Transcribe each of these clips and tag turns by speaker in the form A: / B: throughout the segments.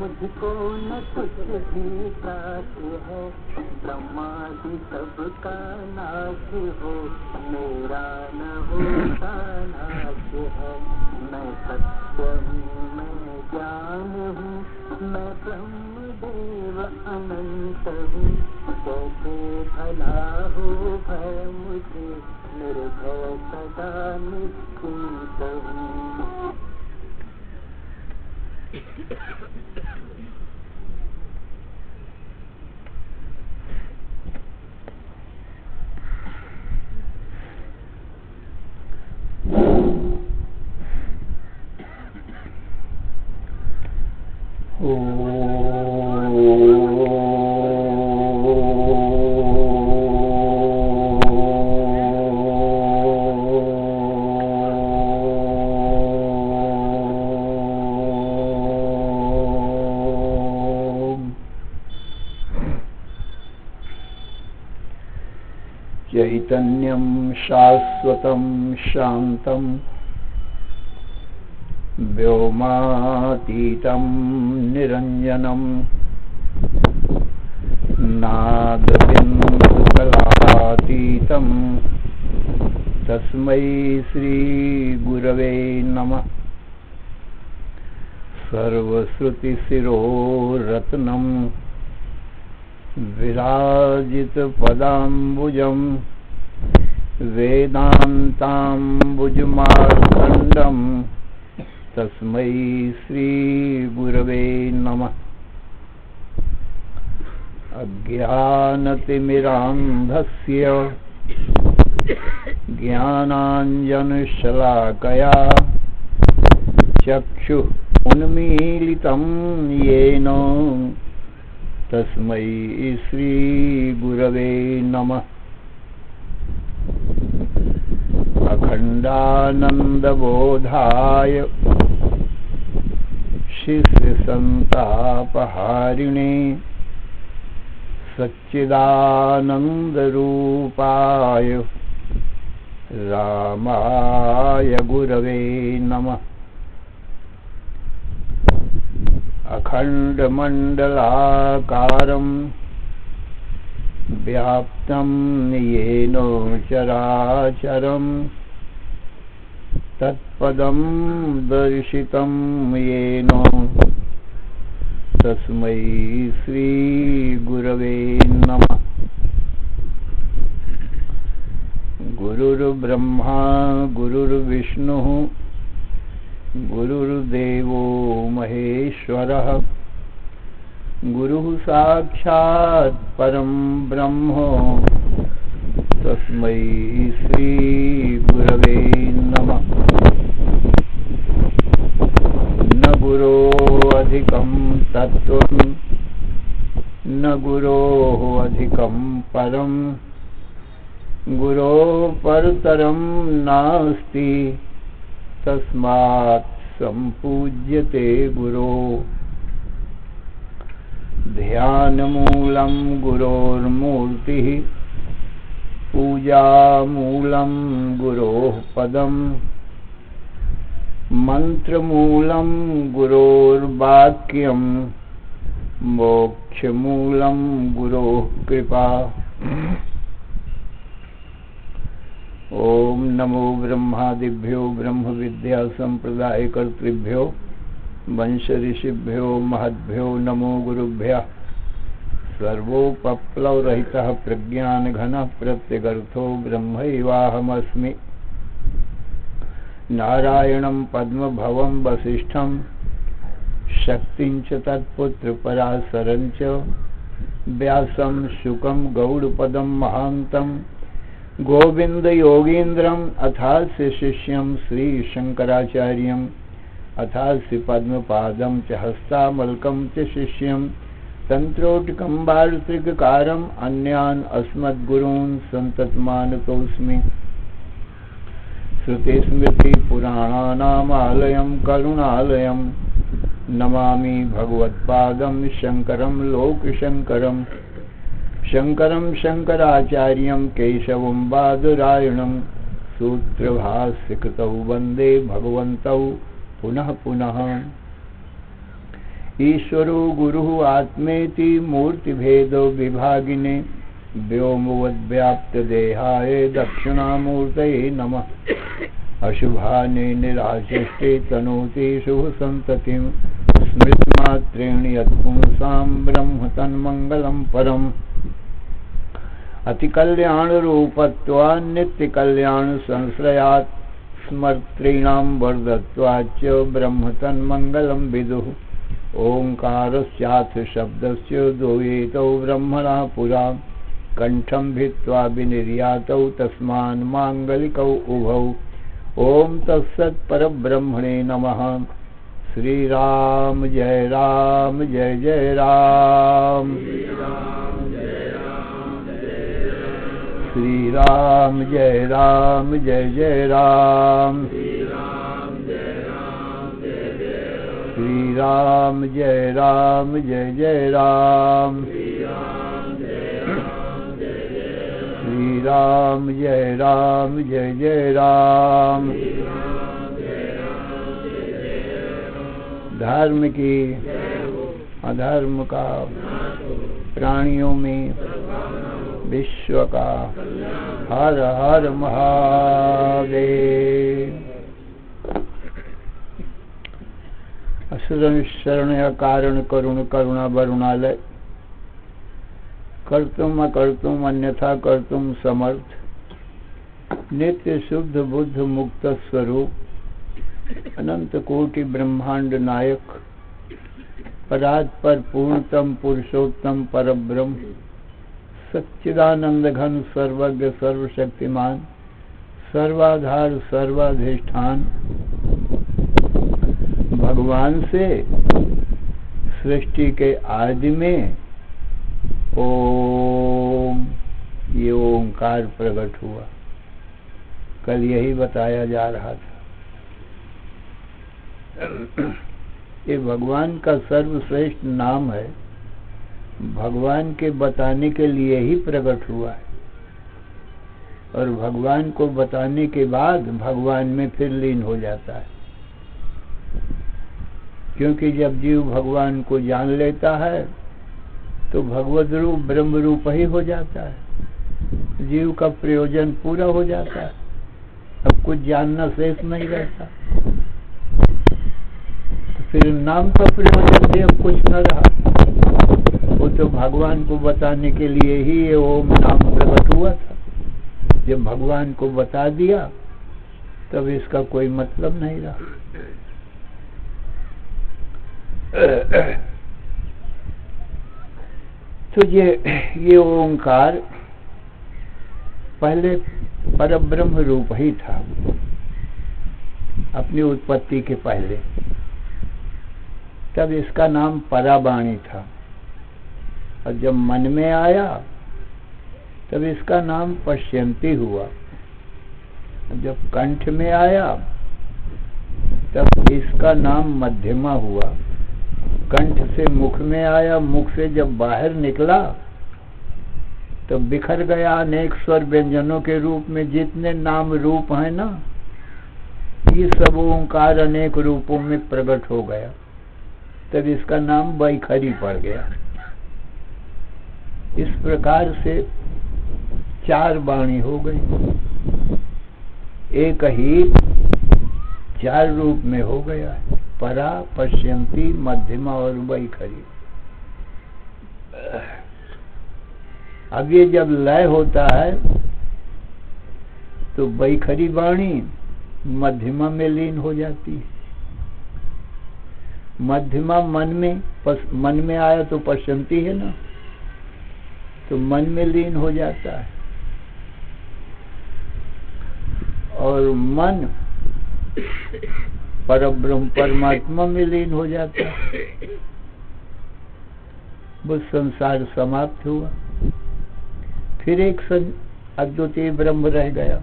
A: मुझको न कुछ भी प्राप्त है, ब्रह्मा ही सबका नाश हो, मेरा न होता नाश है। मैं सत्य हूँ, मैं ज्ञान हूँ, मैं ब्रह्म देव अनंत हूँ। कैसे भला हो भय मुझे, निर्भय सदा निश्चिंत हूँ।
B: चैतन्यं शाश्वतं शान्तं व्योमातीतं निरञ्जनं नादबिन्दुकलातीतं तस्मै श्रीगुरवे नमः। सर्वश्रुतिशिरोरत्नं विराजितपदाम्बुजं वेदान्ताम्बुजमार्कण्डं तस्मै श्रीगुरवे नमः। अज्ञानतिमिरान्धस्य ज्ञानाञ्जनशलाकया चक्षुः उन्मीलितं येन तस्मै श्रीगुरवे नमः। अखण्डानन्दबोधाय शिष्यसन्तापहारिणे सच्चिदानन्दरूपाय रामाय गुरवे नमः। अखण्डमण्डलाकारं व्याप्तं येन चराचरं तत्पदं दर्शितं येन तस्मै श्रीगुरवे नमः। गुरुर्ब्रह्मा गुरुर्विष्णुः गुरुर्देवो महेश्वरः, गुरुः साक्षात् परं ब्रह्म तस्मै श्रीगुरवे नमः। न गुरोः अधिकं तत्त्वं न गुरोः अधिकं परं, गुरोः परतरं नास्ति तस्मात् सम्पूज्यते गुरो। ध्यानमूलं गुरोर्मूर्तिः, पूजामूलं गुरोः पदम्, मन्त्रमूलं गुरोर्वाक्यं, मोक्षमूलं गुरोः कृपा। ओम नमो ब्रह्मादिभ्यो ब्रह्म विद्या संप्रदाय कर्तृभ्यो वंश ऋषिभ्यो महद्भ्यो नमो गुरुभ्यः। सर्वोपप्लवरहितः प्रज्ञानघनः प्रत्यगर्थो ब्रह्मैवाहमस्मि। नारायणं पद्मभवं वसिष्ठं शक्तिं च तत्पुत्रपराशरं च व्यासं शुकं गौडपदं महान्तं गोविंद योगीन्द्रम् अथास्य शिष्यं श्रीशंकराचार्यम् अथास्य पद्मपादं च हस्तामलकं च शिष्यं तंत्रोटकं अन्यान् अस्मद्गुरून् सन्ततमानतोऽस्मि। श्रुतिस्मृतिपुराणानामालयं करुणालयं नमामि भगवत्पादं शङ्करं लोकशङ्करं शङ्करं शङ्कराचार्यं केशवं बादरायणं सूत्रभाष्यकृतौ वन्दे भगवन्तौ पुनः पुनः। ईश्वरो गुरुः आत्मेति मूर्तिभेदो विभागिने व्योमवद्व्याप्तदेहाय दक्षिणामूर्तये नमः। अशुभाने निराशिष्टे तनोति शुभसन्ततिं स्मृतिमात्रेण यत्पुंसां ब्रह्म तन्मङ्गलं परम्। अतिकल्याणरूपत्वात् नित्यकल्याणसंश्रयात् स्मर्तॄणां वर्धत्वाच्च ब्रह्म तन्मङ्गलं विदुः। ओंकारस्याथ शब्दस्य द्वयेतौ ब्रह्मणा पुरा कंठं भित्त्वा विनिर्यातौ तस्मान् मांगलिकौ उभौ। ओम तत्सत् परब्रह्मणे नमः। श्री राम जय राम जय जय राम। श्री राम जय राम जय जय राम। श्री राम जय राम जय जय राम। श्री राम जय राम जय जय राम। धर्म की अधर्म का प्राणियों में विश्व का हर हर महादेव। शरणय कारण करुण करुणा वरुणालय कर्तुम अकर्तुम अन्यथा कर्तुम समर्थ नित्य शुद्ध बुद्ध मुक्त स्वरूप अनंत कोटि ब्रह्मांड नायक परात्पर पूर्णतम पुरुषोत्तम परब्रह्म सच्चिदानंद घन सर्वज्ञ सर्वशक्तिमान सर्वाधार सर्वाधिष्ठान भगवान से सृष्टि के आदि में ओम ये ओंकार प्रकट हुआ। कल यही बताया जा रहा था। ये भगवान का सर्वश्रेष्ठ नाम है, भगवान के बताने के लिए ही प्रकट हुआ है और भगवान को बताने के बाद भगवान में फिर लीन हो जाता है। क्योंकि जब जीव भगवान को जान लेता है तो भगवद रूप ब्रह्म रूप ही हो जाता है, जीव का प्रयोजन पूरा हो जाता है, अब कुछ जानना शेष नहीं रहता। तो फिर नाम का प्रयोजन भी अब कुछ न रहा। वो तो भगवान को बताने के लिए ही ये ओम नाम प्रकट हुआ था। जब भगवान को बता दिया तब इसका कोई मतलब नहीं रहा। तो ये ओंकार पहले परब्रह्म रूप ही था अपनी उत्पत्ति के पहले। तब इसका नाम परावाणी था और जब मन में आया तब इसका नाम पश्यंती हुआ। जब कंठ में आया तब इसका नाम मध्यमा हुआ। कंठ से मुख में आया, मुख से जब बाहर निकला तो बिखर गया अनेक स्वर व्यंजनों के रूप में। जितने नाम रूप हैं ना, ये सब ओंकार अनेक रूपों में प्रकट हो गया। तब इसका नाम बैखरी पड़ गया। इस प्रकार से चार वाणी हो गई, एक ही चार रूप में हो गया है, परा, पश्यंती, मध्यमा और बैखरी। अब ये जब लय होता है तो बैखरी वाणी मध्यमा में लीन हो जाती है। मध्यमा मन में आया तो पश्यंती है ना, तो मन में लीन हो जाता है और मन परब्रह्म परमात्मा में लीन हो जाता है। वो संसार समाप्त हुआ, फिर एक अद्वितीय ब्रह्म रह गया।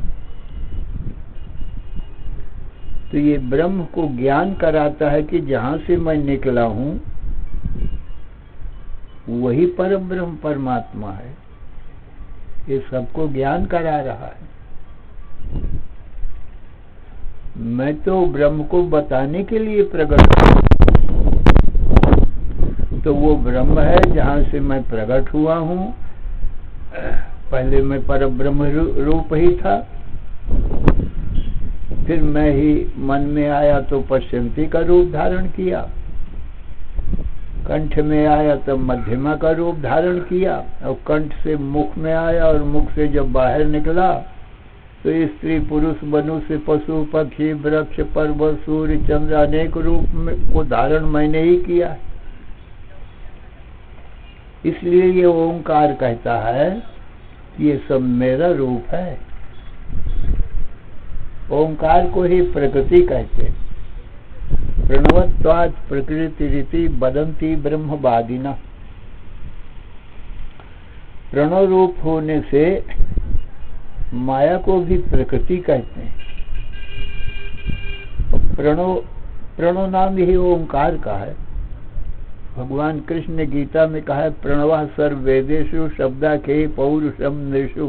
B: तो ये ब्रह्म को ज्ञान कराता है कि जहां से मैं निकला हूं वही परम ब्रह्म परमात्मा है। ये सबको ज्ञान करा रहा है। मैं तो ब्रह्म को बताने के लिए प्रकट हूं। तो वो ब्रह्म है जहां से मैं प्रकट हुआ हूं। पहले मैं परब्रह्म रूप ही था, फिर मैं ही मन में आया तो पश्चिमती का रूप धारण किया, कंठ में आया तब मध्यमा का रूप धारण किया, और कंठ से मुख में आया और मुख से जब बाहर निकला तो स्त्री पुरुष मनुष्य पशु पक्षी वृक्ष पर्वत सूर्य चंद्र अनेक रूप में को धारण मैंने ही किया। इसलिए ये ओंकार कहता है ये सब मेरा रूप है। ओंकार को ही प्रकृति कहते। प्रणवत्वात् प्रकृति रीति बदंती ब्रह्मवादिना। प्रणव रूप होने से माया को भी प्रकृति कहते हैं। प्रणव नाम ही ओंकार का है। भगवान कृष्ण ने गीता में कहा है प्रणवः सर्ववेदेषु शब्दाखे पौरुषम नृषु।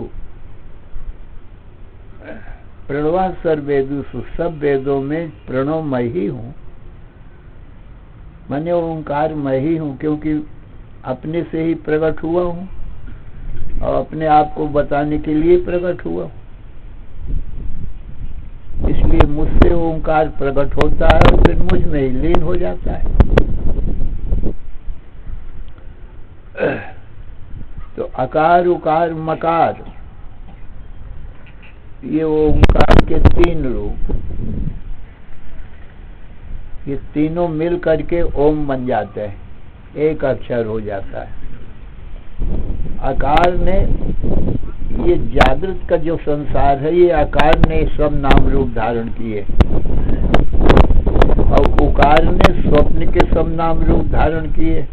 B: प्रणवः सर्ववेदेषु, सब वेदों में प्रणव मैं ही हूँ। मैंने ओंकार मैं ही हूँ, क्योंकि अपने से ही प्रकट हुआ हूँ और अपने आप को बताने के लिए प्रकट हुआ हूँ। इसलिए मुझसे ओंकार प्रकट होता है और फिर मुझ में ही लीन हो जाता है। तो अकार उकार मकार, ये ओंकार के तीन रूप, ये तीनों मिल करके ओम बन जाते हैं, एक अक्षर हो जाता है। आकार ने, ये जागृत का जो संसार है, ये आकार ने सब नाम रूप धारण किए, और उकार ने स्वप्न के सब नाम रूप धारण किए,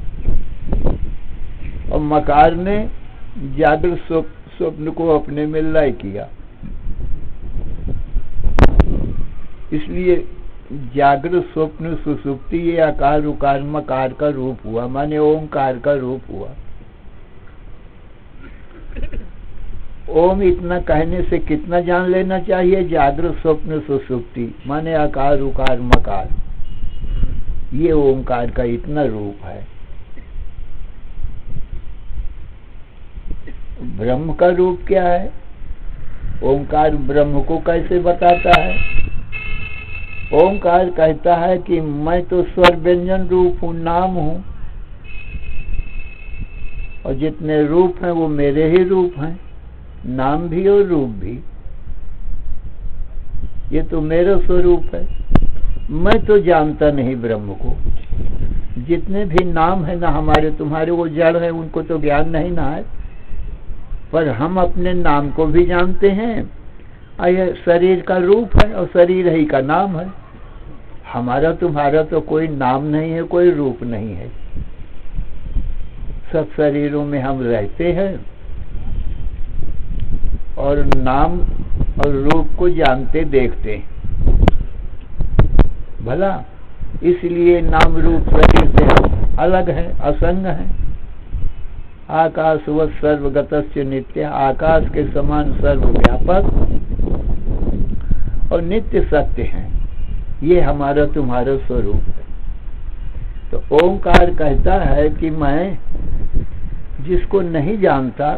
B: और मकार ने जागृत स्वप्न को अपने में लय किया। इसलिए जागृत स्वप्न सुसुप्ति ये आकार उकार मकार का रूप हुआ, माने ओंकार का रूप हुआ। ओम इतना कहने से कितना जान लेना चाहिए? जागृत स्वप्न सुसुप्ति माने आकार उकार मकार, ये ओंकार का इतना रूप है। ब्रह्म का रूप क्या है? ओंकार ब्रह्म को कैसे बताता है? ओंकार कहता है कि मैं तो स्वर व्यंजन रूप हूँ, नाम हूँ, और जितने रूप हैं वो मेरे ही रूप हैं, नाम भी और रूप भी। ये तो मेरा स्वरूप है। मैं तो जानता नहीं ब्रह्म को। जितने भी नाम है ना हमारे तुम्हारे, वो जड़ है, उनको तो ज्ञान नहीं ना है, पर हम अपने नाम को भी जानते हैं। यह शरीर का रूप है और शरीर ही का नाम है। हमारा तुम्हारा तो कोई नाम नहीं है, कोई रूप नहीं है। सब शरीरों में हम रहते हैं और नाम और रूप को जानते देखते हैं। भला इसलिए नाम रूप शरीर से अलग है, असंग है। आकाशवत् सर्वगतस्य नित्य, आकाश के समान सर्वव्यापक और नित्य सत्य है। ये हमारा तुम्हारा स्वरूप है। तो ओंकार कहता है कि मैं जिसको नहीं जानता,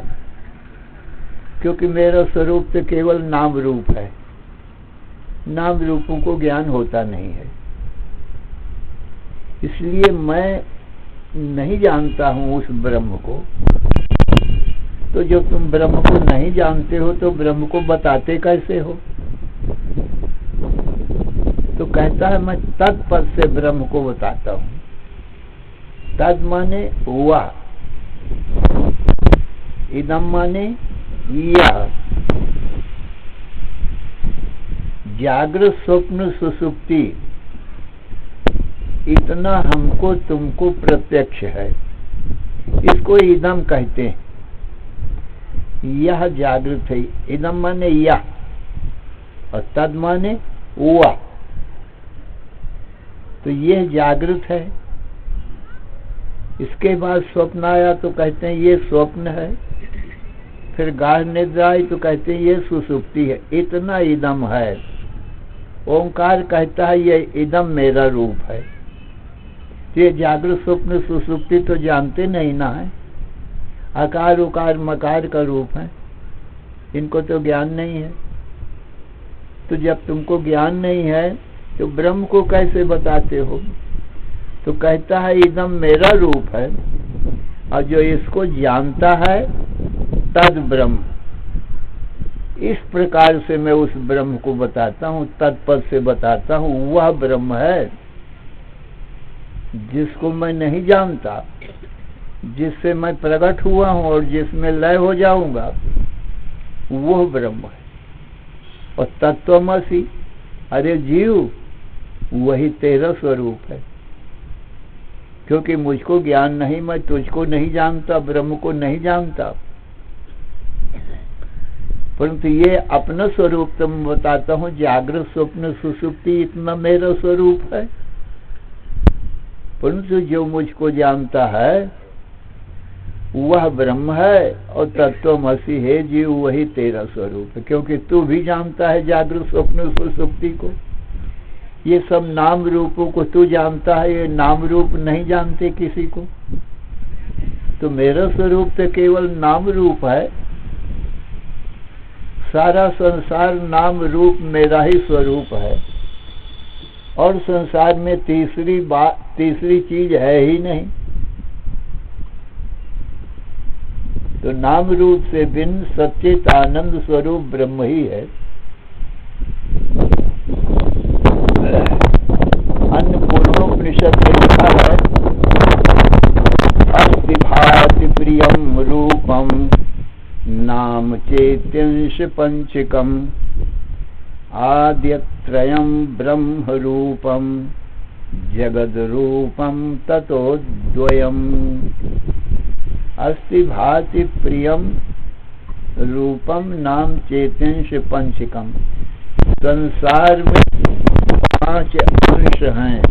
B: क्योंकि मेरा स्वरूप तो केवल नाम रूप है, नाम रूपों को ज्ञान होता नहीं है, इसलिए मैं नहीं जानता हूं उस ब्रह्म को। तो जब तुम ब्रह्म को नहीं जानते हो तो ब्रह्म को बताते कैसे हो? तो कहता है मैं तत्पद से ब्रह्म को बताता हूं। तद माने वह, इदम माने यह। जागृत स्वप्न सुसुप्ति इतना हमको तुमको प्रत्यक्ष है, इसको इदम कहते हैं। यह जागृत है, इदम माने यह, और तद माने वह। तो ये जागृत है। इसके बाद स्वप्न आया तो कहते हैं ये स्वप्न है। फिर गाढ़ निद्रा आई तो कहते हैं ये सुसुप्ति है। इतना इदम है। ओंकार कहता है ये इदम मेरा रूप है। ये जागृत स्वप्न सुसुप्ति तो जानते नहीं ना है। आकार उकार मकार का रूप है, इनको तो ज्ञान नहीं है। तो जब तुमको ज्ञान नहीं है तो ब्रह्म को कैसे बताते हो? तो कहता है इदम मेरा रूप है, और जो इसको जानता है तद ब्रह्म। इस प्रकार से मैं उस ब्रह्म को बताता हूँ, तत्पद से बताता हूँ। वह ब्रह्म है जिसको मैं नहीं जानता, जिससे मैं प्रकट हुआ हूँ और जिसमें लय हो जाऊंगा, वह ब्रह्म है। और तत्वमसि, अरे जीव, वही तेरा स्वरूप है। क्योंकि मुझको ज्ञान नहीं, मैं तुझको नहीं जानता, ब्रह्म को नहीं जानता, परंतु ये अपना स्वरूप तो मैं बताता हूँ। जागृत स्वप्न सुसुप्ति इतना मेरा स्वरूप है। परंतु जो मुझको जानता है वह ब्रह्म है, और तत्वमसि है जीव, वही तेरा स्वरूप है। क्योंकि तू भी जानता है जागृत स्वप्न सुसुप्ति को। ये सब नाम रूपों को तू जानता है, ये नाम रूप नहीं जानते किसी को। तो मेरा स्वरूप तो केवल नाम रूप है। सारा संसार नाम रूप मेरा ही स्वरूप है, और संसार में तीसरी चीज है ही नहीं। तो नाम रूप से भिन्न सच्चित आनंद स्वरूप ब्रह्म ही है। अन्नपूर्णोपनिषद में लिखा है, अस्ति भाति प्रियम रूपम नाम चेत्यंश पंचकम आद्यत्रयम् ब्रह्म रूपम जगद रूपम ततोद्वयम्। अस्ति भाति प्रियम रूपम नाम चेत्यंश पंचकम। संसार में 5 अंश हैं।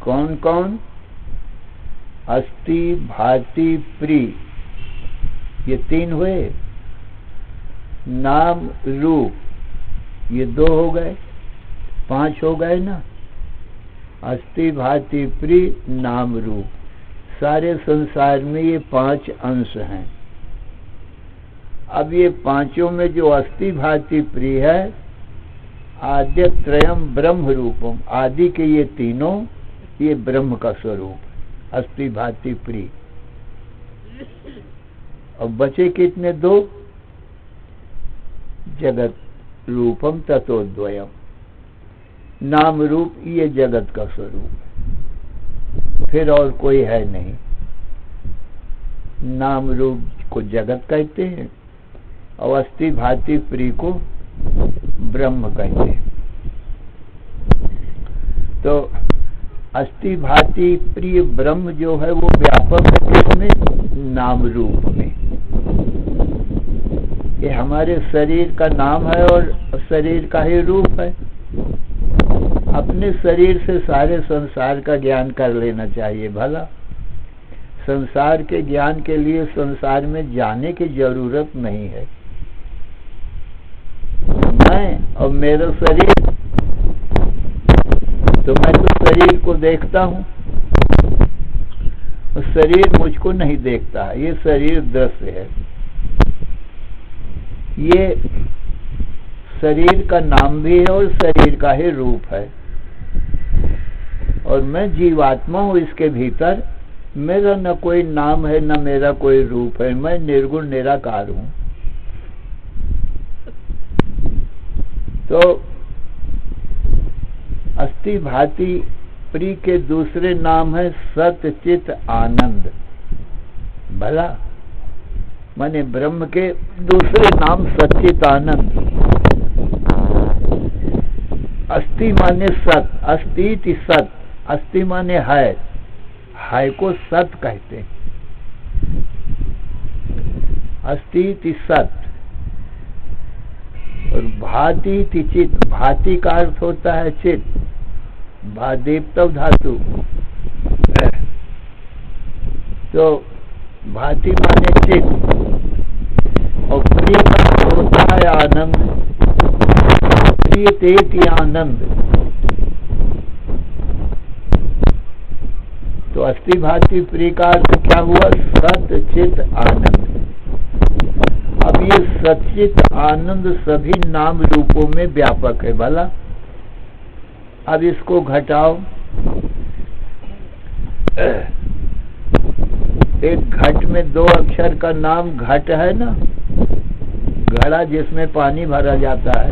B: कौन कौन? अस्ति भाति प्रिय, ये 3 हुए। नाम रूप, ये 2 हो गए, 5 हो गए ना। अस्ति भाति प्रिय नाम रूप, सारे संसार में ये 5 अंश हैं। अब ये पांचों में जो अस्ति भाति प्रिय है, आद्य त्रयम ब्रह्म रूपम, आदि के ये तीनों, ये ब्रह्म का स्वरूप, अस्ति भाति प्रिय। और बचे कितने? 2। जगत रूपम ततोद्वयम, नाम रूप, ये जगत का स्वरूप है, फिर और कोई है नहीं। नाम रूप को जगत कहते हैं, और अस्ति भाति प्रिय को ब्रह्म कहते हैं। तो अस्ति भाति प्रिय ब्रह्म जो है वो व्यापक है किसमें? नाम रूप में। ये हमारे शरीर का नाम है और शरीर का ही रूप है। अपने शरीर से सारे संसार का ज्ञान कर लेना चाहिए। भला संसार के ज्ञान के लिए संसार में जाने की जरूरत नहीं है। मैं और मेरा शरीर, तो मैं तो शरीर को देखता हूँ, शरीर मुझको नहीं देखता है। ये शरीर दृश्य है, ये शरीर का नाम भी है और शरीर का ही रूप है। और मैं जीवात्मा हूँ, इसके भीतर मेरा न कोई नाम है न मेरा कोई रूप है। मैं निर्गुण निराकार हूँ। तो अस्ति भाति प्रिय के दूसरे नाम है सत्य चित आनंद। भला माने ब्रह्म के दूसरे नाम सच्चित आनंद। अस्ति माने सत, अस्ति सत, अस्ति माने है को सत कहते हैं। अस्ति सत, और भाति इति चित, भाति का अर्थ होता है चित, भादीप्तव धातु, तो भाति माने चित, और प्रिय का होता है आनंद, प्रिय तेति आनंद। तो अस्थि भाति प्रिय का अर्थ क्या हुआ? सत चित आनंद। अब ये सचित आनंद सभी नाम रूपों में व्यापक है। भला अब इसको घटाओ, एक घट में 2 अक्षर का नाम घट है ना, घड़ा जिसमें पानी भरा जाता है,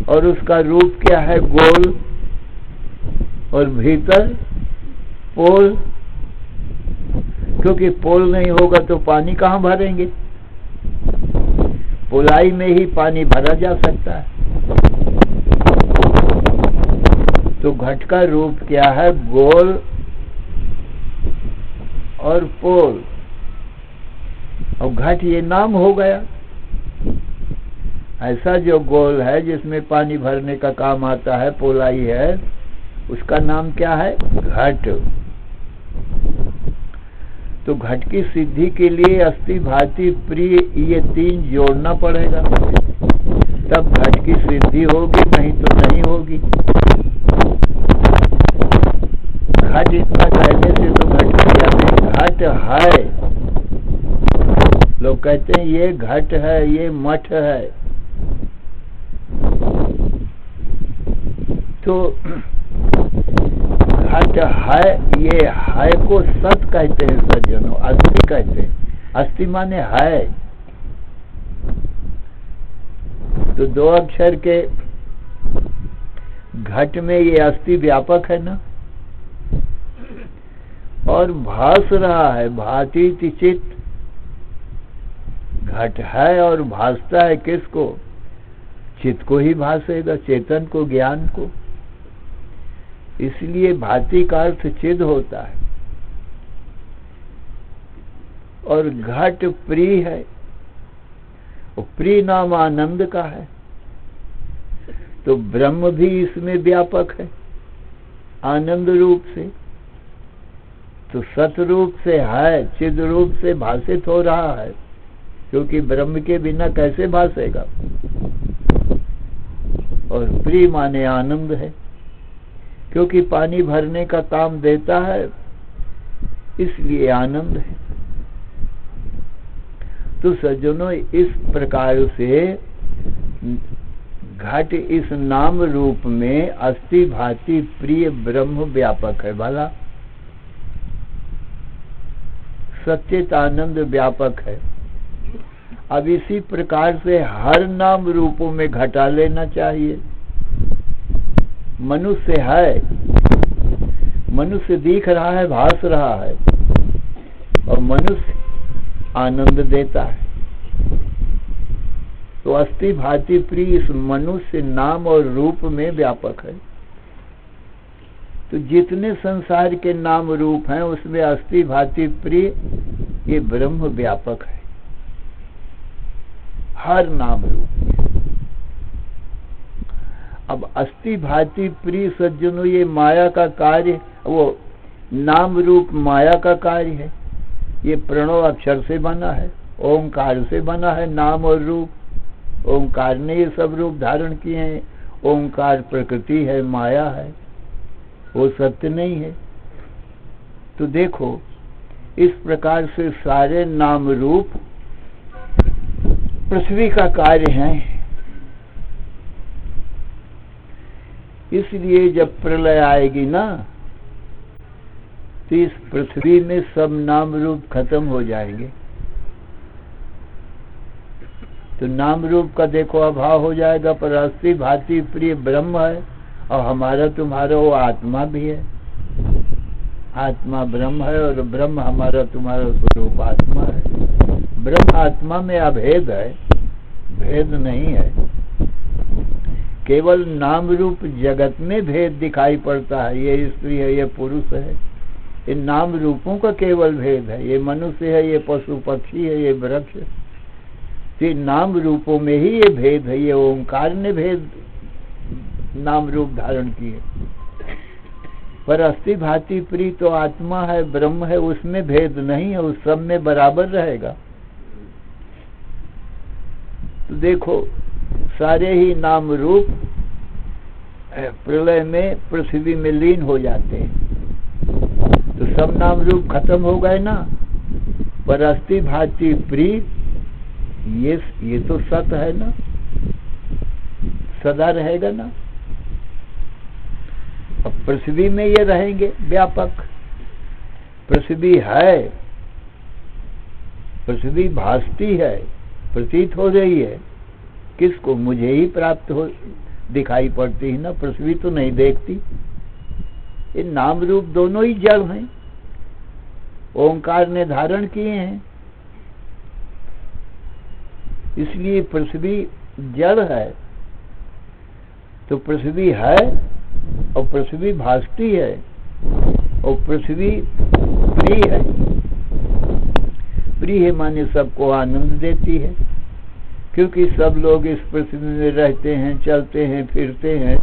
B: और उसका रूप क्या है? गोल, और भीतर पोल, क्योंकि पोल नहीं होगा तो पानी कहाँ भरेंगे? पोलाई में ही पानी भरा जा सकता है। तो घट का रूप क्या है? गोल और पोल, और घट ये नाम हो गया। ऐसा जो गोल है जिसमें पानी भरने का काम आता है, पोलाई है, उसका नाम क्या है? घट। तो घट की सिद्धि के लिए अस्थि भाति प्रिय ये 3 जोड़ना पड़ेगा, तब घट की सिद्धि होगी, नहीं तो नहीं होगी। घट इतना कहने से तो घट क्रिया में घट है, लोग कहते हैं ये घट है, ये मठ है, तो घट है, ये है को सत कहते हैं सज्जनों, अस्थि कहते हैं। अस्थि माने है। तो 2 अक्षर के घट में ये अस्थि व्यापक है ना, और भास रहा है, भाति इति चित। घट है और भासता है किसको? चित्त को ही भासेगा, चेतन को, ज्ञान को। इसलिए भाति का अर्थ चिद होता है। और घट प्रिय है, और प्रिय नाम आनंद का है, तो ब्रह्म भी इसमें व्यापक है आनंद रूप से। तो सत रूप से है, चिद रूप से भाषित हो रहा है, क्योंकि ब्रह्म के बिना कैसे भासेगा। और प्रिय माने आनंद है, क्योंकि पानी भरने का काम देता है, इसलिए आनंद है। तो सज्जनों, इस प्रकार से घट इस नाम रूप में अस्थि भाति प्रिय ब्रह्म व्यापक है। भला सच्चित आनंद व्यापक है। अब इसी प्रकार से हर नाम रूपों में घटा लेना चाहिए। मनुष्य है, मनुष्य दिख रहा है, भास रहा है, और मनुष्य आनंद देता है। तो अस्थि भाति प्रिय इस मनुष्य नाम और रूप में व्यापक है। तो जितने संसार के नाम रूप हैं उसमें अस्थि भाति प्रिय ये ब्रह्म व्यापक है, हर नाम रूप। अब अस्थि भाति प्रिय सज्जनों, ये माया का कार्य, वो नाम रूप माया का कार्य है। ये प्रणव अक्षर से बना है, ओंकार से बना है नाम और रूप। ओंकार ने ये सब रूप धारण किए हैं। ओंकार प्रकृति है, माया है, वो सत्य नहीं है। तो देखो, इस प्रकार से सारे नाम रूप पृथ्वी का कार्य हैं। इसलिए जब प्रलय आएगी ना, तो इस पृथ्वी में सब नाम रूप खत्म हो जाएंगे। तो नाम रूप का देखो अभाव हो जाएगा, पर अस्थि भाति प्रिय ब्रह्म है, और हमारा तुम्हारा वो आत्मा भी है। आत्मा ब्रह्म है, और ब्रह्म हमारा तुम्हारा स्वरूप आत्मा है। ब्रह्म आत्मा में अभेद है, भेद नहीं है। केवल नाम रूप जगत में भेद दिखाई पड़ता है, ये स्त्री है, ये पुरुष है। इन नाम रूपों का केवल भेद है। ये मनुष्य है, ये पशु पक्षी है, ये वृक्ष है। तो नाम रूपों में ही ये भेद है। ये ओंकार ने भेद नाम रूप धारण किए, पर अस्थि भांति प्री तो आत्मा है, ब्रह्म है, उसमें भेद नहीं है, उस सब में बराबर रहेगा। तो देखो सारे ही नाम रूप प्रलय में पृथ्वी में लीन हो जाते हैं, तो सब नाम रूप खत्म हो गए ना। पर अस्थि भांति प्री ये तो सत है ना, सदा रहेगा ना। अब पृथ्वी में ये रहेंगे व्यापक। पृथ्वी है, पृथ्वी भासती है, प्रतीत हो रही है, किसको? मुझे ही प्राप्त हो दिखाई पड़ती है ना, पृथ्वी तो नहीं देखती। ये नाम रूप दोनों ही जड़ हैं, ओंकार ने धारण किए हैं, इसलिए पृथ्वी जड़ है। तो पृथ्वी है और पृथ्वी भासती है और पृथ्वी प्रिय है। प्रिय है माने सबको आनंद देती है, क्योंकि सब लोग इस पृथ्वी में रहते हैं, चलते हैं, फिरते हैं,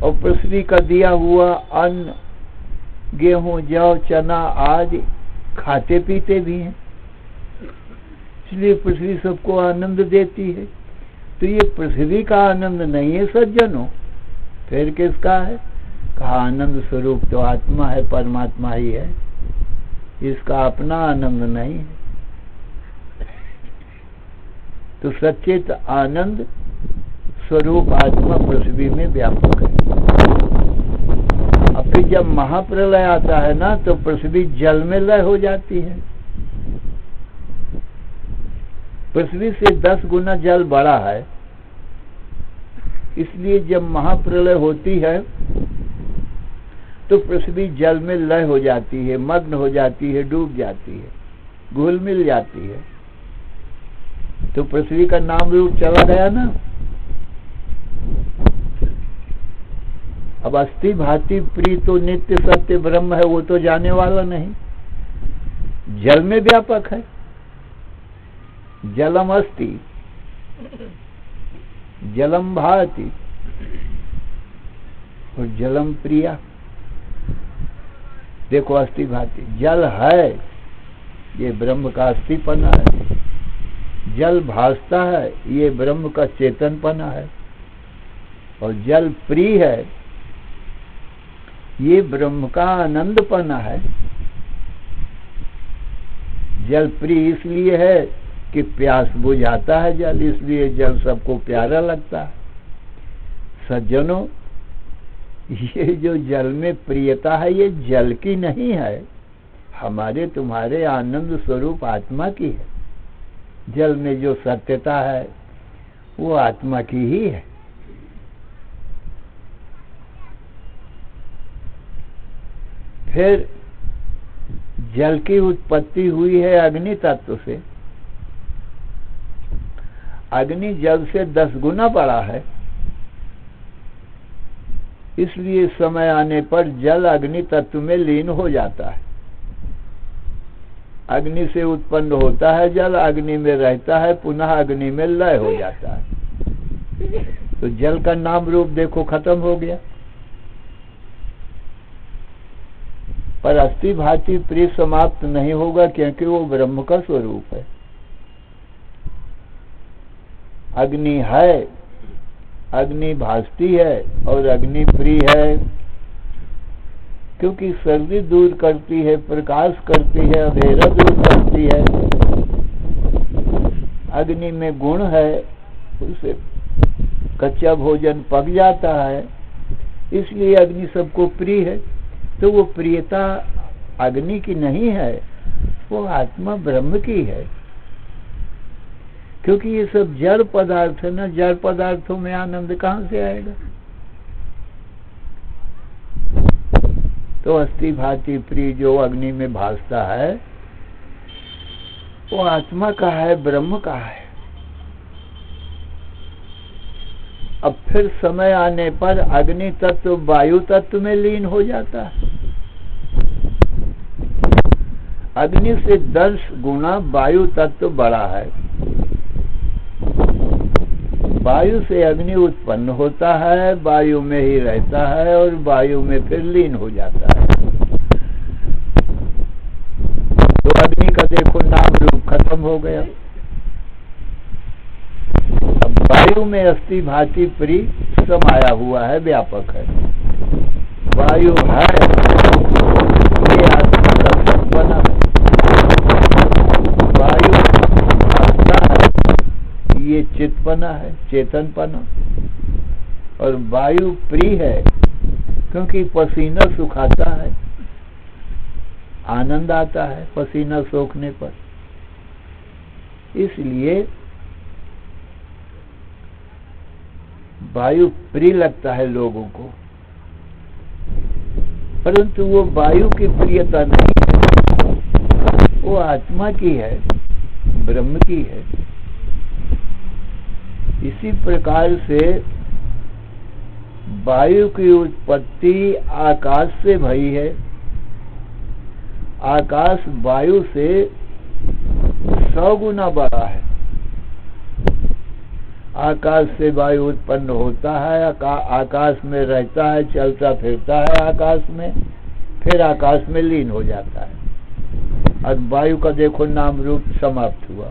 B: और पृथ्वी का दिया हुआ अन्न, गेहूं, जौ, चना आदि खाते पीते भी हैं, इसलिए पृथ्वी सबको आनंद देती है। तो ये पृथ्वी का आनंद नहीं है सज्जनों, फिर किसका है? कहा आनंद स्वरूप तो आत्मा है, परमात्मा ही है, इसका अपना आनंद नहीं है। तो सचेत आनंद स्वरूप आत्मा पृथ्वी में व्यापक है। अब फिर जब महाप्रलय आता है ना, तो पृथ्वी जल में लय हो जाती है। पृथ्वी से 10 गुना जल बड़ा है, इसलिए जब महाप्रलय होती है तो पृथ्वी जल में लय हो जाती है, मग्न हो जाती है, डूब जाती है, घुल मिल जाती है। तो पृथ्वी का नाम रूप चला गया ना। अब अस्थि भांति प्री तो नित्य सत्य ब्रह्म है, वो तो जाने वाला नहीं, जल में व्यापक है। जलम अस्ति, जलम भाति और जलम प्रिया। देखो अस्थि भांति जल है, ये ब्रह्म का अस्थिपना है। जल भासता है, ये ब्रह्म का चेतनपना है। और जल प्रिय है, ये ब्रह्म का आनंदपना है। जल प्रिय इसलिए है कि प्यास बुझाता है जल, इसलिए जल सबको प्यारा लगता है। सज्जनों, ये जो जल में प्रियता है, ये जल की नहीं है, हमारे तुम्हारे आनंद स्वरूप आत्मा की है। जल में जो सत्यता है वो आत्मा की ही है। फिर जल की उत्पत्ति हुई है अग्नि तत्व से। अग्नि जल से 10 गुना बड़ा है, इसलिए समय आने पर जल अग्नि तत्व में लीन हो जाता है। अग्नि से उत्पन्न होता है जल, अग्नि में रहता है, पुनः अग्नि में लय हो जाता है। तो जल का नाम रूप देखो खत्म हो गया। पर अस्थि भांति प्रिय समाप्त नहीं होगा, क्योंकि वो ब्रह्म का स्वरूप है। अग्नि है, अग्नि भासती है और अग्नि प्रिय है, क्योंकि सर्दी दूर करती है, प्रकाश करती है, अंधेरा दूर करती है। अग्नि में गुण है, उसे कच्चा भोजन पक जाता है, इसलिए अग्नि सबको प्रिय है। तो वो प्रियता अग्नि की नहीं है, वो आत्मा ब्रह्म की है। क्योंकि ये सब जड़ पदार्थ है ना, जड़ पदार्थों में आनंद कहाँ से आएगा? तो अस्थि भांति प्रिय जो अग्नि में भासता है, वो आत्मा का है, ब्रह्म का है। अब फिर समय आने पर अग्नि तत्व वायु तत्व में लीन हो जाता है। अग्नि से 10 गुना वायु तत्व बड़ा है, वायु से अग्नि उत्पन्न होता है, वायु में ही रहता है और वायु में फिर लीन हो जाता है। तो अग्नि का देखो नाम रूप खत्म हो गया। अब वायु में अस्थि भांति प्री समाया हुआ है, व्यापक है। वायु है, ये आत्मा का सत्पना है। वायु आत्मा है, ये चित्पना है, चेतनपना। और वायु प्रिय है क्योंकि पसीना सुखाता है, आनंद आता है पसीना सोखने पर, इसलिए वायु प्रिय लगता है लोगों को। परंतु वो वायु की प्रियता नहीं है, वो आत्मा की है, ब्रह्म की है। इसी प्रकार से वायु की उत्पत्ति आकाश से भई है। आकाश वायु से 100 गुना बड़ा है। आकाश से वायु उत्पन्न होता है, आकाश में रहता है, चलता फिरता है आकाश में, फिर आकाश में लीन हो जाता है। और वायु का देखो नाम रूप समाप्त हुआ।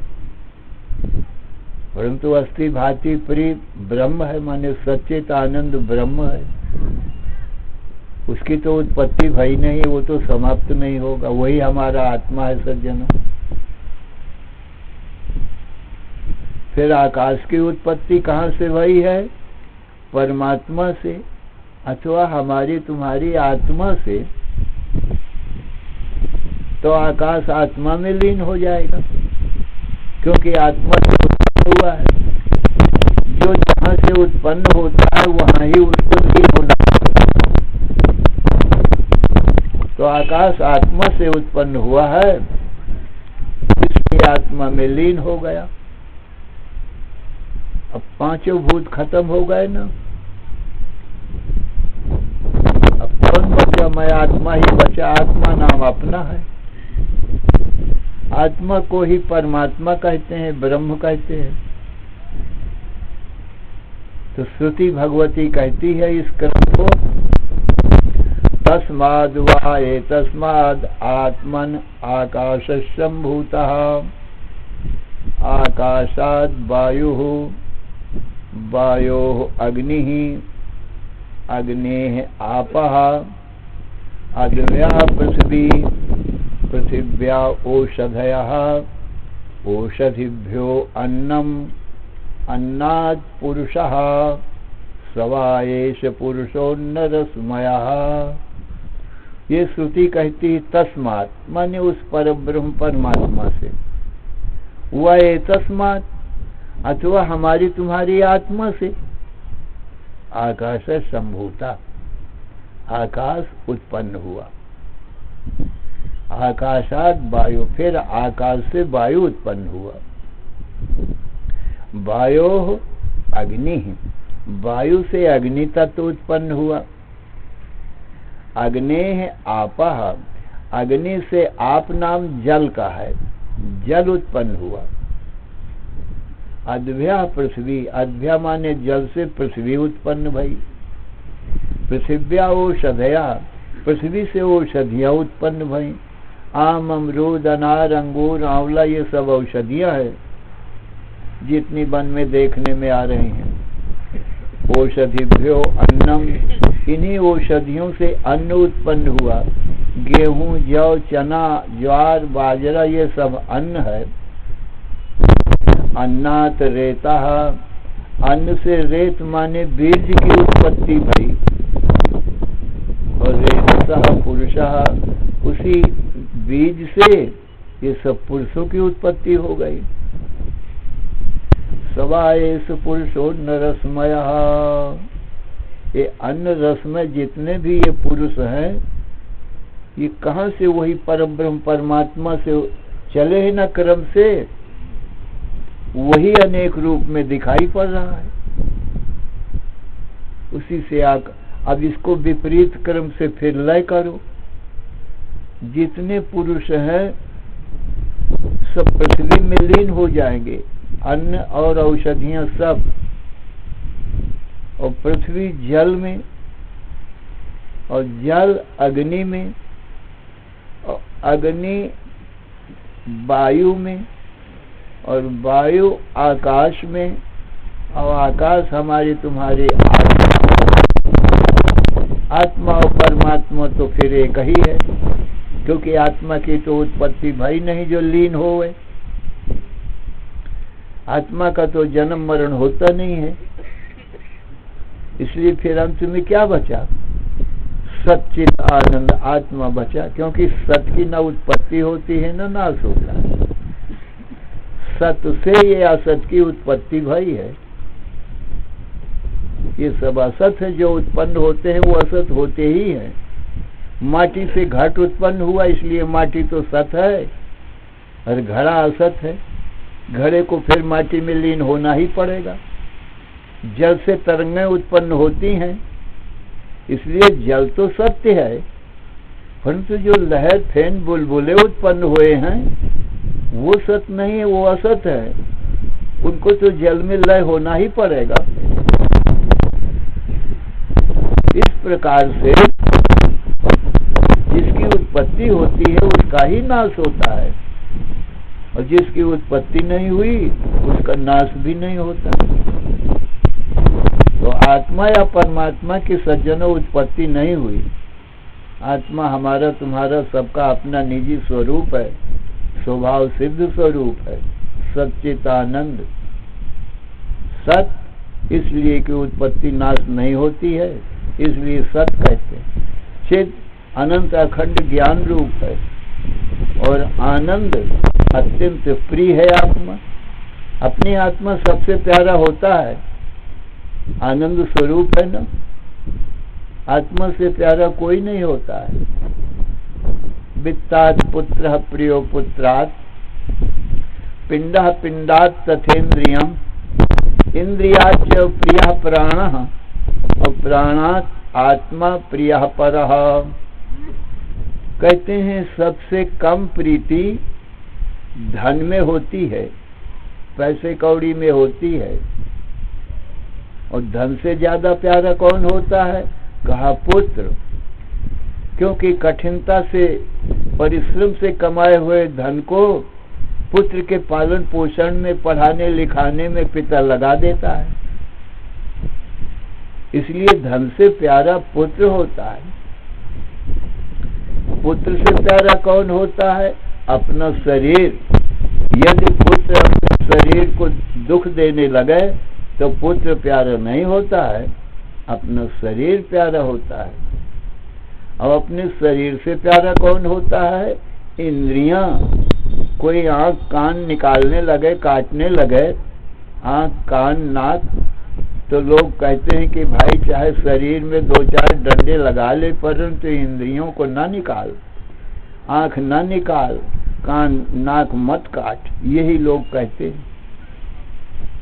B: परंतु अस्थि भांति प्रिय ब्रह्म है, माने सच्चित आनंद ब्रह्म है। उसकी तो उत्पत्ति भई नहीं, वो तो समाप्त नहीं होगा। वही हमारा आत्मा है सज्जनों। फिर आकाश की उत्पत्ति कहाँ से भई है? परमात्मा से, अथवा हमारी तुम्हारी आत्मा से। तो आकाश आत्मा में लीन हो जाएगा, क्योंकि आत्मा से उत्पन्न हुआ है। जो जहाँ से उत्पन्न होता है वहाँ ही उसको लीन होना है। तो आकाश आत्मा से उत्पन्न हुआ है, इसलिए आत्मा में लीन हो गया। अब पांचों भूत खत्म हो गए ना। अब कौन बचा? मैं आत्मा ही बचा। आत्मा नाम अपना है। आत्मा को ही परमात्मा कहते हैं, ब्रह्म कहते हैं। तो श्रुति भगवती कहती है इस क्रम को, तस्माद् वा एतस्माद् आत्मन आकाशसम्भूतः आकाशाद् वायुः वायोः अग्निः अग्नेः आपः अद्व्या पृथ्वी पृथिव्या ओषधयः ओषधिभ्यो अन्नम् अन्नात् पुरुषः स वा एष पुरुषोन्नरस्मयः। ये श्रुति कहती है तस्मात्, माने उस परब्रह्म परमात्मा से। वह तस्मात् अथवा हमारी तुम्हारी आत्मा से। आकाश संभूता, आकाश उत्पन्न हुआ। आकाशात वायु, फिर आकाश से वायु उत्पन्न हुआ। वायो अग्नि, वायु से अग्नि तत्व उत्पन्न हुआ। अग्नेः आपः, अग्नि से आप नाम जल का है, जल उत्पन्न हुआ। अद्भ्या पृथ्वी, अद्भ्या माने जल से पृथ्वी उत्पन्न भई। पृथिव्या औषधया, पृथ्वी से औषधियां उत्पन्न भई। आम अमरूद अनार अंगूर आंवला ये सब औषधियां है जितनी वन में देखने में आ रही हैं। औषधिभ्यो अन्नम, इन्हीं औषधियों से अन्न उत्पन्न हुआ। गेहूं जौ चना ज्वार बाजरा ये सब अन्न है। अन्नात रेता, अन्न से रेत माने बीज की उत्पत्ति भई। और रेतसः पुरुषः, उसी बीज से ये सब पुरुषों की उत्पत्ति हो गई। सवाएस पुरुषो नरसमयः, ये अन्न रस में जितने भी ये पुरुष हैं, ये कहाँ से? वही परब्रह्म परमात्मा से चले ही न क्रम से, वही अनेक रूप में दिखाई पड़ रहा है। उसी से अब इसको विपरीत क्रम से फिर लय करो। जितने पुरुष हैं सब पृथ्वी में लीन हो जाएंगे। अन्न और औषधियां सब और पृथ्वी जल में, और जल अग्नि में, और अग्नि वायु में, और वायु आकाश में, और आकाश हमारी तुम्हारी आत्मा और परमात्मा तो फिर एक ही है, क्योंकि आत्मा की तो उत्पत्ति भई नहीं जो लीन होवे। आत्मा का तो जन्म मरण होता नहीं है, इसलिए फिर अंत में क्या बचा? सच्चित आनंद आत्मा बचा, क्योंकि सत की न उत्पत्ति होती है न नाश होता है। सत से ये असत की उत्पत्ति भई है। ये सब असत है, जो उत्पन्न होते हैं वो असत होते ही हैं। माटी से घट उत्पन्न हुआ, इसलिए माटी तो सत है और घड़ा असत है। घड़े को फिर माटी में लीन होना ही पड़ेगा। जल से तरंगें उत्पन्न होती हैं, इसलिए जल तो सत्य है, परंतु जो लहर फेन बुलबुले उत्पन्न हुए हैं वो सत्य नहीं है, वो असत है। उनको तो जल में लय होना ही पड़ेगा। इस प्रकार से जिसकी उत्पत्ति होती है उसका ही नाश होता है, और जिसकी उत्पत्ति नहीं हुई उसका नाश भी नहीं होता। तो आत्मा या परमात्मा की सज्जनों उत्पत्ति नहीं हुई। आत्मा हमारा तुम्हारा सबका अपना निजी स्वरूप है, स्वभाव सिद्ध स्वरूप है, सच्चिदानंद सत, इसलिए कि उत्पत्ति नाश नहीं होती है, इसलिए सत कहते हैं। चित अनंत अखंड ज्ञान रूप है, और आनंद अत्यंत प्रिय है आत्मा। अपनी आत्मा सबसे प्यारा होता है, आनंद स्वरूप है ना। आत्मा से प्यारा कोई नहीं होता है। वित्तात् पुत्रः प्रियो पुत्रात्, पिंडः पिंडात् तथेन्द्रियम्, इंद्रियाच्च प्रियः प्राणः, और प्राणात् आत्मा प्रियः परः। कहते हैं सबसे कम प्रीति धन में होती है, पैसे कौड़ी में होती है, और धन से ज्यादा प्यारा कौन होता है? कहा पुत्र, क्योंकि कठिनता से परिश्रम से कमाए हुए धन को पुत्र के पालन पोषण में, पढ़ाने लिखाने में पिता लगा देता है। इसलिए धन से प्यारा पुत्र होता है। पुत्र से प्यारा कौन होता है? अपना शरीर। यदि पुत्र अपने शरीर को दुख देने लगे तो पुत्र प्यारा नहीं होता है, अपना शरीर प्यारा होता है। अब अपने शरीर से प्यारा कौन होता है? इंद्रियां। कोई आंख कान निकालने लगे, काटने लगे, आंख कान नाक, तो लोग कहते हैं कि भाई चाहे शरीर में 2-4 डंडे लगा ले, परंतु इंद्रियों को ना निकाल, आंख ना निकाल, कान नाक मत काट, यही लोग कहते हैं।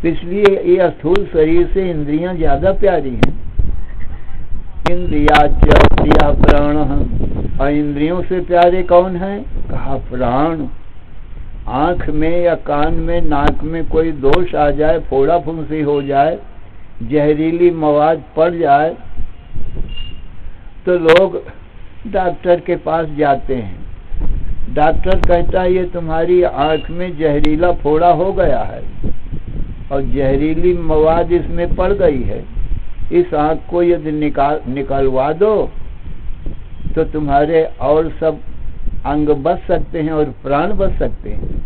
B: इसलिए ये स्थूल शरीर से इंद्रियां ज्यादा प्यारी हैं। इंद्रियाच्च प्रियः प्राणः, और इंद्रियों से प्यारे कौन हैं? कहा प्राण। आंख में या कान में नाक में कोई दोष आ जाए, फोड़ा फुंसी हो जाए, जहरीली मवाद पड़ जाए, तो लोग डॉक्टर के पास जाते हैं। डॉक्टर कहता है ये तुम्हारी आंख में जहरीला फोड़ा हो गया है और जहरीली मवाद इसमें पड़ गई है, इस आंख को यदि निकलवा दो तो तुम्हारे और सब अंग बच सकते हैं और प्राण बच सकते हैं।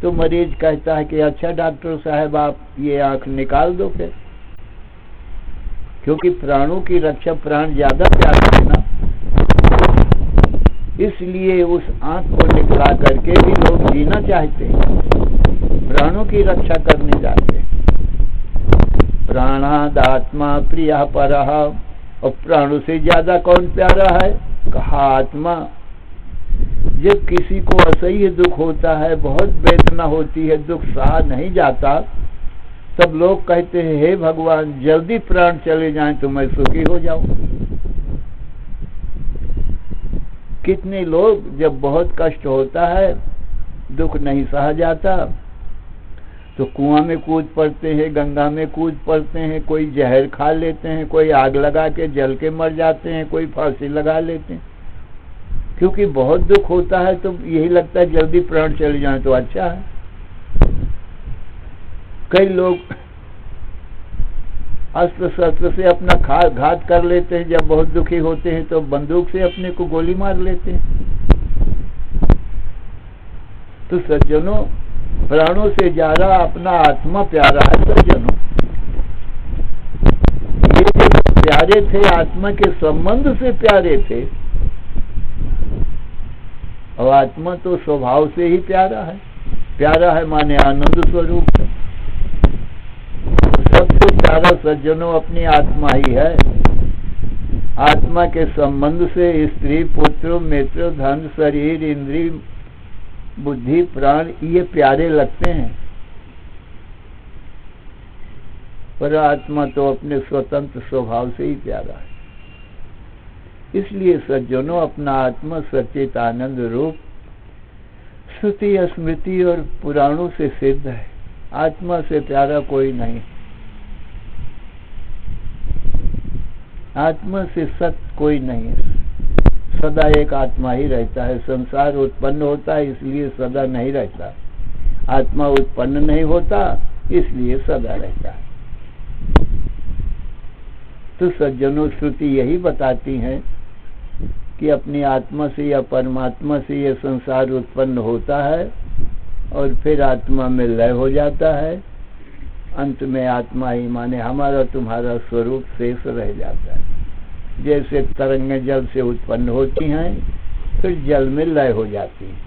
B: तो मरीज कहता है कि अच्छा डॉक्टर साहब आप ये आंख निकाल दो फिर, क्योंकि प्राणों की रक्षा प्राण ज्यादा प्यारे है ना, इसलिए उस आंख को निकला करके भी लोग जीना चाहते हैं, प्राणों की रक्षा करने जाते हैं। प्राणादात्मा प्रियः परः, और प्राणों से ज्यादा कौन प्यारा है? कहा आत्मा। जब किसी को असह्य दुख होता है, बहुत वेदना होती है, दुख सहा नहीं जाता, तब लोग कहते हैं हे भगवान जल्दी प्राण चले जाएं तो मैं सुखी हो जाऊं। कितने लोग जब बहुत कष्ट होता है, दुख नहीं सहा जाता, तो कुआं में कूद पड़ते हैं, गंगा में कूद पड़ते हैं, कोई जहर खा लेते हैं, कोई आग लगा के जल के मर जाते हैं, कोई फांसी लगा लेते हैं, क्योंकि बहुत दुख होता है तो यही लगता है जल्दी प्राण चले जाए तो अच्छा है। कई लोग अस्त्र शस्त्र से अपना घात कर लेते हैं, जब बहुत दुखी होते हैं तो बंदूक से अपने को गोली मार लेते हैं। तो सज्जनों, प्राणों से ज्यादा अपना आत्मा प्यारा है। सज्जनों, ये जो प्यारे थे आत्मा के संबंध से प्यारे थे, और आत्मा तो स्वभाव से ही प्यारा है। प्यारा है माने आनंद स्वरूप है। सबसे प्यारा सज्जनों अपनी आत्मा ही है। आत्मा के संबंध से स्त्री, पुत्र, मित्र, धन, शरीर, इंद्रिय, बुद्धि, प्राण ये प्यारे लगते हैं, पर आत्मा तो अपने स्वतंत्र स्वभाव से ही प्यारा है। इसलिए सज्जनों, अपना आत्मा सच्चित आनंद रूप श्रुति, स्मृति और पुराणों से सिद्ध है। आत्मा से प्यारा कोई नहीं, आत्मा से सत्य कोई नहीं है। सदा एक आत्मा ही रहता है। संसार उत्पन्न होता है इसलिए सदा नहीं रहता, आत्मा उत्पन्न नहीं होता इसलिए सदा रहता है। तो सज्जनों, श्रुति यही बताती है कि अपनी आत्मा से या परमात्मा से यह संसार उत्पन्न होता है और फिर आत्मा में लय हो जाता है। अंत में आत्मा ही माने हमारा तुम्हारा स्वरूप शेष रह जाता है। जैसे तरंगें जल से उत्पन्न होती हैं, फिर जल में लय हो जाती हैं,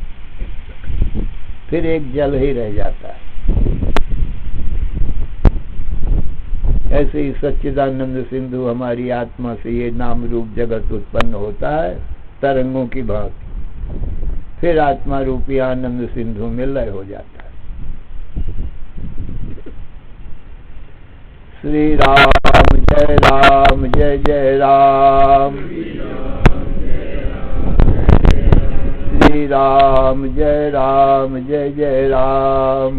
B: फिर एक जल ही रह जाता है। ऐसे ही सच्चिदानंद सिंधु हमारी आत्मा से ये नाम रूप जगत उत्पन्न होता है तरंगों की भांति, फिर आत्मा रूपी आनंद सिंधु में लय हो जाता है। श्री राम जय जय राम। श्री राम जय जय राम।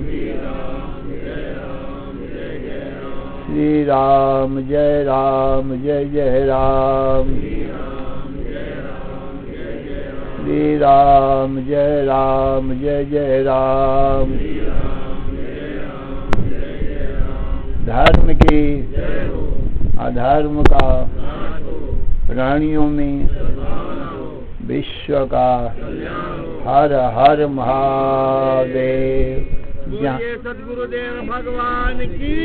B: श्री राम जय जय राम। श्री राम जय जय राम। धर्म की अधर्म का, प्राणियों में विश्व का हर हर महादेव।
C: सद्गुरुदेव भगवान की